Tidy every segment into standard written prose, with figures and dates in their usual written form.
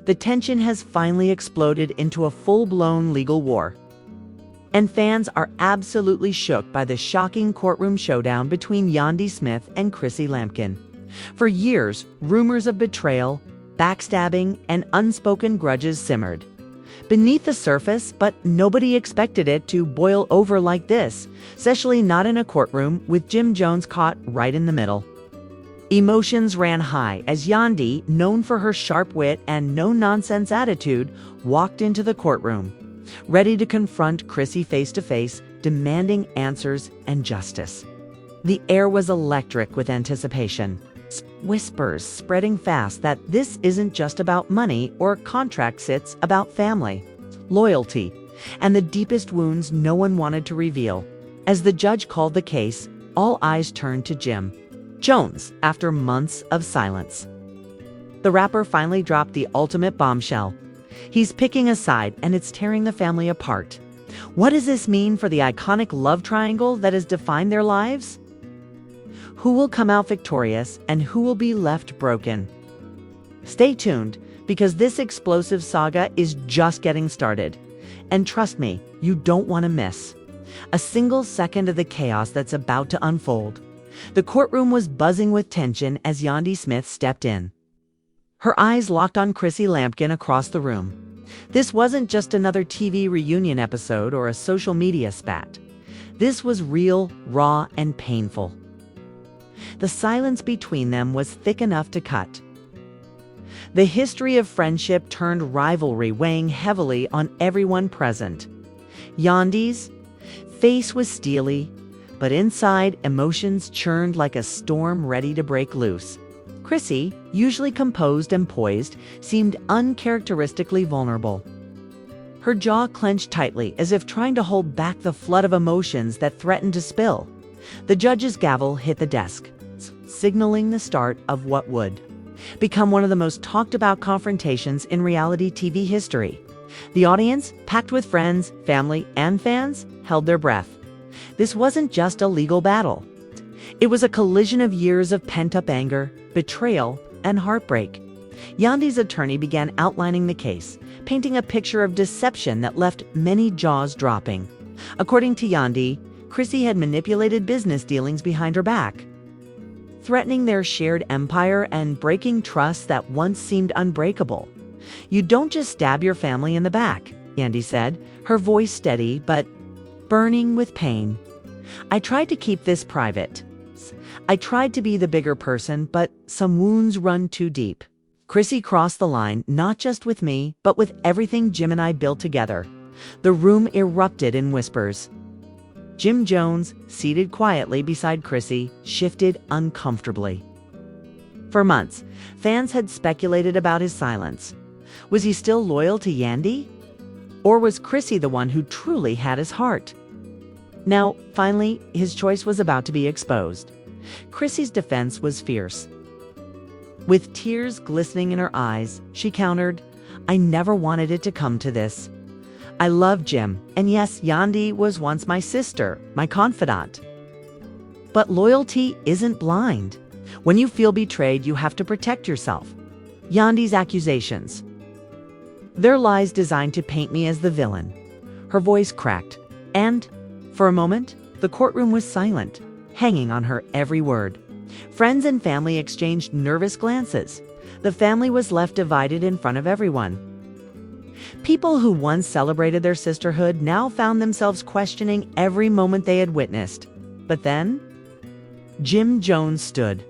The tension has finally exploded into a full-blown legal war. And fans are absolutely shook by the shocking courtroom showdown between Yandy Smith and Chrissy Lampkin. For years, rumors of betrayal, backstabbing, and unspoken grudges simmered beneath the surface, but nobody expected it to boil over like this, especially not in a courtroom with Jim Jones caught right in the middle. Emotions ran high as Yandy, known for her sharp wit and no-nonsense attitude, walked into the courtroom, ready to confront Chrissy face-to-face, demanding answers and justice. The air was electric with anticipation. Whispers spreading fast that this isn't just about money or contracts, it's about family, loyalty, and the deepest wounds no one wanted to reveal. As the judge called the case, all eyes turned to Jim Jones after months of silence. The rapper finally dropped the ultimate bombshell. He's picking a side, and it's tearing the family apart. What does this mean for the iconic love triangle that has defined their lives? Who will come out victorious and who will be left broken? Stay tuned, because this explosive saga is just getting started. And trust me, you don't want to miss a single second of the chaos that's about to unfold. The courtroom was buzzing with tension as Yandy Smith stepped in. Her eyes locked on Chrissy Lampkin across the room. This wasn't just another TV reunion episode or a social media spat. This was real, raw, and painful. The silence between them was thick enough to cut. The history of friendship turned rivalry, weighing heavily on everyone present. Yandy's face was steely, but inside, emotions churned like a storm ready to break loose. Chrissy, usually composed and poised, seemed uncharacteristically vulnerable. Her jaw clenched tightly, as if trying to hold back the flood of emotions that threatened to spill. The judge's gavel hit the desk, signaling the start of what would become one of the most talked about confrontations in reality TV history. The audience, packed with friends, family, and fans, held their breath. This wasn't just a legal battle. It was a collision of years of pent-up anger, betrayal, and heartbreak. Yandy's attorney began outlining the case, painting a picture of deception that left many jaws dropping. According to Yandy, Chrissy had manipulated business dealings behind her back, threatening their shared empire and breaking trust that once seemed unbreakable. "You don't just stab your family in the back," Yandy said, her voice steady but burning with pain. "I tried to keep this private. I tried to be the bigger person, but some wounds run too deep. Chrissy crossed the line, not just with me, but with everything Jim and I built together." The room erupted in whispers. Jim Jones, seated quietly beside Chrissy, shifted uncomfortably. For months, fans had speculated about his silence. Was he still loyal to Yandy? Or was Chrissy the one who truly had his heart? Now, finally, his choice was about to be exposed. Chrissy's defense was fierce. With tears glistening in her eyes, she countered, "I never wanted it to come to this. I love Jim, and yes, Yandy was once my sister, my confidant. But loyalty isn't blind. When you feel betrayed, you have to protect yourself." Yandy's accusations. "They're lies designed to paint me as the villain." Her voice cracked, and, for a moment, the courtroom was silent, hanging on her every word. Friends and family exchanged nervous glances. The family was left divided in front of everyone. People who once celebrated their sisterhood now found themselves questioning every moment they had witnessed. But then, Jim Jones stood.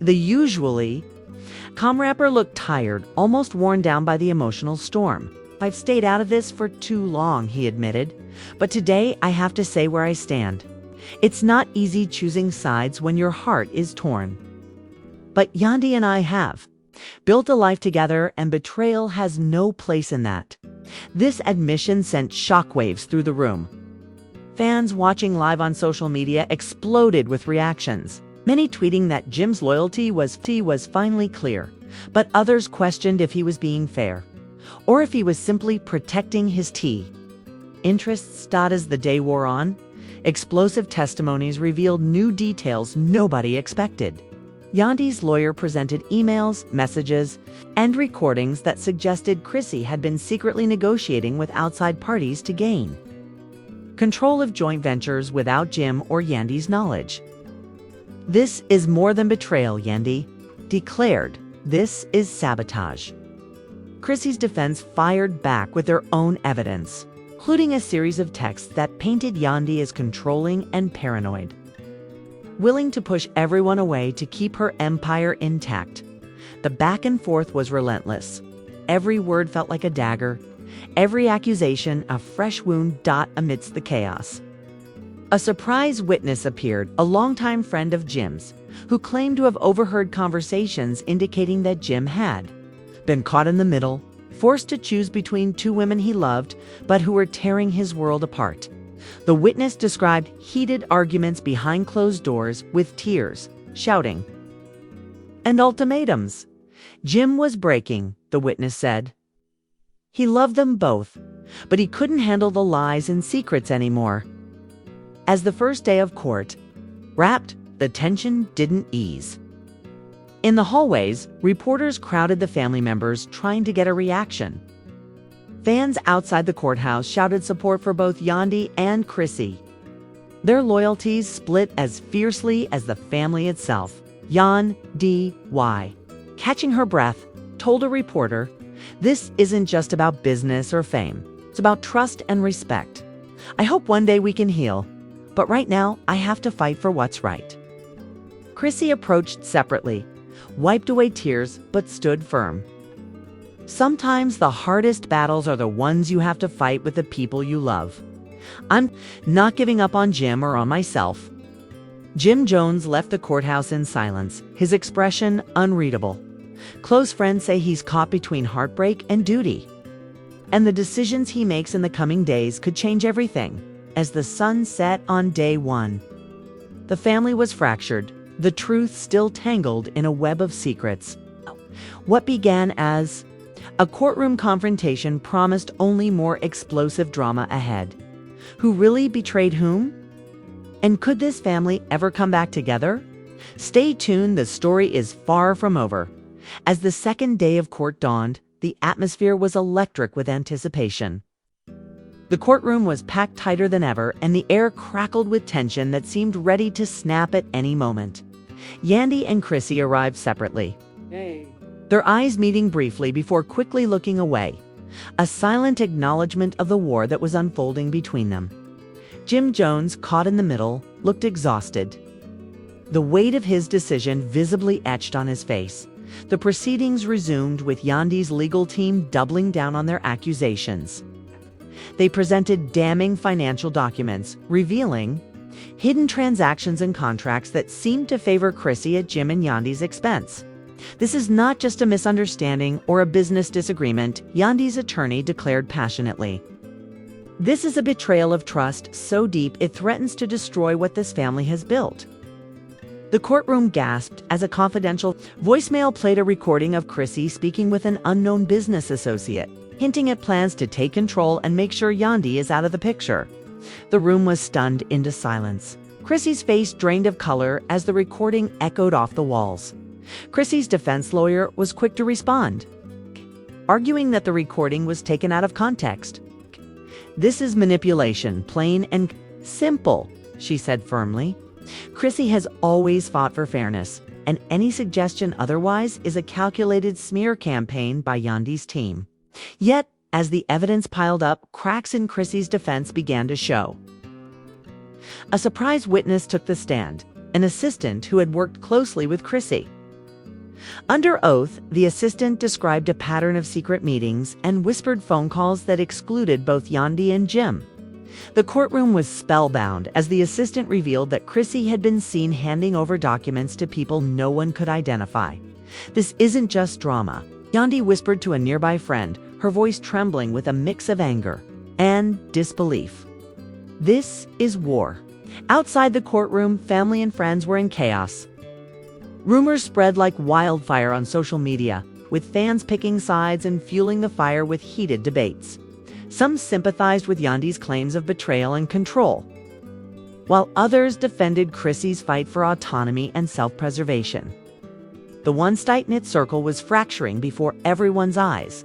The usually calm rapper looked tired, almost worn down by the emotional storm. "I've stayed out of this for too long," he admitted. "But today I have to say where I stand. It's not easy choosing sides when your heart is torn. But Yandy and I have built a life together, and betrayal has no place in that." This admission sent shockwaves through the room. Fans watching live on social media exploded with reactions, many tweeting that Jim's loyalty was finally clear, but others questioned if he was being fair, or if he was simply protecting his tea. Interests died as the day wore on. Explosive testimonies revealed new details nobody expected. Yandy's lawyer presented emails, messages, and recordings that suggested Chrissy had been secretly negotiating with outside parties to gain control of joint ventures without Jim or Yandy's knowledge. "This is more than betrayal," Yandy declared. "This is sabotage." Chrissy's defense fired back with their own evidence, including a series of texts that painted Yandy as controlling and paranoid, willing to push everyone away to keep her empire intact. The back and forth was relentless. Every word felt like a dagger, every accusation a fresh wound amidst the chaos. A surprise witness appeared, a longtime friend of Jim's, who claimed to have overheard conversations indicating that Jim had been caught in the middle, forced to choose between two women he loved, but who were tearing his world apart. The witness described heated arguments behind closed doors with tears, shouting, and ultimatums. Jim was breaking, the witness said. He loved them both, but he couldn't handle the lies and secrets anymore. As the first day of court wrapped, the tension didn't ease. In the hallways, reporters crowded the family members trying to get a reaction. Fans outside the courthouse shouted support for both Yandy and Chrissy. Their loyalties split as fiercely as the family itself. Yandy, catching her breath, told a reporter, "This isn't just about business or fame. It's about trust and respect. I hope one day we can heal, but right now I have to fight for what's right." Chrissy approached separately, wiped away tears, but stood firm. Sometimes the hardest battles are the ones you have to fight with the people you love. I'm not giving up on Jim or on myself. Jim Jones left the courthouse in silence, his expression unreadable. Close friends say he's caught between heartbreak and duty, and the decisions he makes in the coming days could change everything. As the sun set on day one, the family was fractured, the truth still tangled in a web of secrets. What began as a courtroom confrontation promised only more explosive drama ahead. Who really betrayed whom? And could this family ever come back together? Stay tuned, the story is far from over. As the second day of court dawned, the atmosphere was electric with anticipation. The courtroom was packed tighter than ever, and the air crackled with tension that seemed ready to snap at any moment. Yandy and Chrissy arrived separately, their eyes meeting briefly before quickly looking away, a silent acknowledgement of the war that was unfolding between them. Jim Jones, caught in the middle, looked exhausted, the weight of his decision visibly etched on his face. The proceedings resumed with Yandy's legal team doubling down on their accusations. They presented damning financial documents, revealing hidden transactions and contracts that seemed to favor Chrissy at Jim and Yandy's expense. "This is not just a misunderstanding or a business disagreement," Yandy's attorney declared passionately. "This is a betrayal of trust so deep it threatens to destroy what this family has built." The courtroom gasped as a confidential voicemail played a recording of Chrissy speaking with an unknown business associate, hinting at plans to take control and make sure Yandy is out of the picture. The room was stunned into silence. Chrissy's face drained of color as the recording echoed off the walls. Chrissy's defense lawyer was quick to respond, arguing that the recording was taken out of context. "This is manipulation, plain and simple," she said firmly. Chrissy has always fought for fairness, and any suggestion otherwise is a calculated smear campaign by Yandy's team. Yet, as the evidence piled up, cracks in Chrissy's defense began to show. A surprise witness took the stand, an assistant who had worked closely with Chrissy. Under oath, the assistant described a pattern of secret meetings and whispered phone calls that excluded both Yandy and Jim. The courtroom was spellbound as the assistant revealed that Chrissy had been seen handing over documents to people no one could identify. "This isn't just drama," Yandy whispered to a nearby friend, her voice trembling with a mix of anger and disbelief. "This is war." Outside the courtroom, family and friends were in chaos. Rumors spread like wildfire on social media, with fans picking sides and fueling the fire with heated debates. Some sympathized with Yandy's claims of betrayal and control, while others defended Chrissy's fight for autonomy and self-preservation. The once tight-knit circle was fracturing before everyone's eyes.